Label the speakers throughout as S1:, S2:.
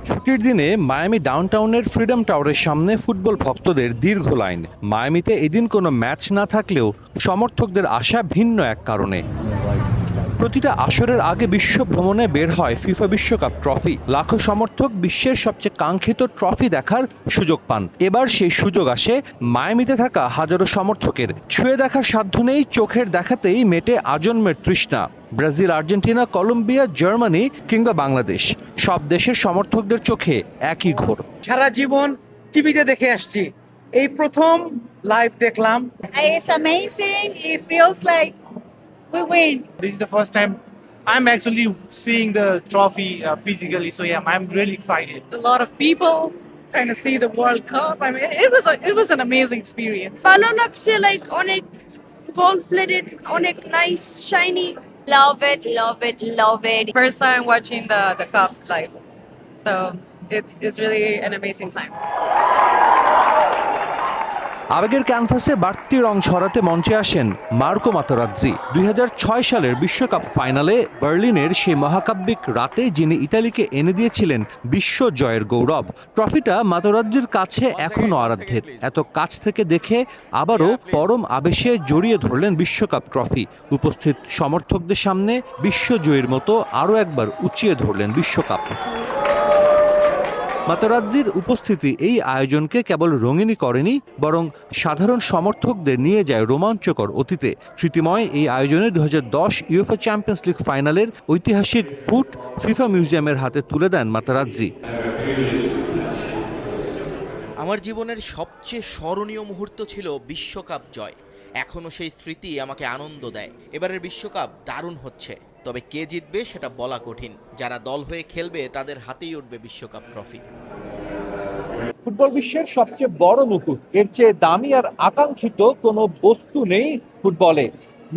S1: ছুটির দিনে Miami ডাউনটাউনের freedom টাওয়ারের সামনে ফুটবল ভক্তদের দীর্ঘ লাইন। মায়ামিতে এদিন কোনো ম্যাচ না থাকলেও সমর্থকদের আশা ভিন্ন এক কারণে। প্রতিটা আসরের আগে বিশ্ব ভ্রমণে বের হয় ফিফা বিশ্বকাপ ট্রফি। লাখো সমর্থক বিশ্বের সবচেয়ে কাঙ্ক্ষিত ট্রফি দেখার সুযোগ পান। এবার সেই সুযোগ আসে মায়ামিতে থাকা হাজারো সমর্থকের। ছুঁয়ে দেখার সাধ্য নেই, চোখের দেখাতেই মেটে আজন্মের তৃষ্ণা। ব্রাজিল, আর্জেন্টিনা, কলম্বিয়া, জার্মানি কিংবা বাংলাদেশ, সব দেশের সমর্থকদের চোখে একই ঘোর।
S2: সারা জীবন টিভিতে দেখে আসছি, এই প্রথম লাইভ দেখলাম।
S3: It's amazing. It feels like we win.
S4: This is the first time I'm actually seeing the trophy physically, so yeah, I'm really excited.
S5: A lot of people trying to see the World Cup. I mean, it was an amazing experience.
S6: ভালো লাগছে, like অনেক gold plated, অনেক nice shiny.
S3: Love it, love it, love it.
S5: First time watching the cup live, so it's really an amazing time.
S1: আবেগের ক্যানভাসে বাড়তি রং ছড়াতে মঞ্চে আসেন মার্কো মাতেরাজ্জি। 2006 সালের বিশ্বকাপ ফাইনালে বার্লিনের সেই মহাকাব্যিক রাতে যিনি ইতালিকে এনে দিয়েছিলেন বিশ্ব জয়ের গৌরব। ট্রফিটা মাতেরাজ্জির কাছে এখনও আরাধ্যের। এত কাছ থেকে দেখে আবারও পরম আবেশে জড়িয়ে ধরলেন বিশ্বকাপ ট্রফি। উপস্থিত সমর্থকদের সামনে বিশ্বজয়ীর মতো আরও একবার উঁচিয়ে ধরলেন বিশ্বকাপ। মাতেরাজ্জির উপস্থিতি এই আয়োজনকে কেবল রঙিনই করেনি, বরং সাধারণ সমর্থকদের নিয়ে যায় রোমাঞ্চকর অতীতে। স্মৃতিময় এই আয়োজনে 2010 ইউএফএ চ্যাম্পিয়ন্স লিগ ফাইনালের ঐতিহাসিক বুট ফিফা মিউজিয়ামের হাতে তুলে দেন মাতেরাজ্জি।
S7: আমার জীবনের সবচেয়ে স্মরণীয় মুহূর্ত ছিল বিশ্বকাপ জয়। এখনও সেই স্মৃতি আমাকে আনন্দ দেয়। এবারের বিশ্বকাপ দারুণ হচ্ছে, তবে কে জিতবে সেটা বলা কঠিন। যারা দল হয়ে খেলবে তাদের হাতেই উঠবে বিশ্বকাপ ট্রফি।
S2: ফুটবল বিশ্বের সবচেয়ে বড় মুকুট, এর চেয়ে দামি আর আকাঙ্ক্ষিত কোনো বস্তু নেই ফুটবলে।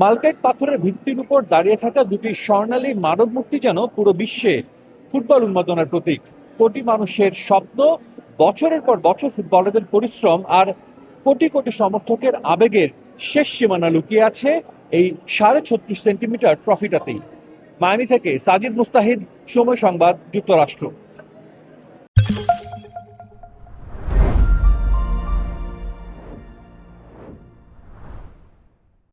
S2: মালকাইট পাথরের ভিত্তির উপর দাঁড়িয়ে থাকা দুটি স্বর্ণালী মানব মূর্তি যেন পুরো বিশ্বে ফুটবল উন্মাদনার প্রতীক। কোটি মানুষের স্বপ্ন, বছরের পর বছর ফুটবলারদের পরিশ্রম আর কোটি কোটি সমর্থকের আবেগের শেষ সীমানা লুকিয়ে আছে এই 36.5 সেন্টিমিটার ট্রফিটাতেই। মায়ামি থেকে সাজিদ মুস্তাহিদ, সময় সংবাদ, যুক্তরাষ্ট্র।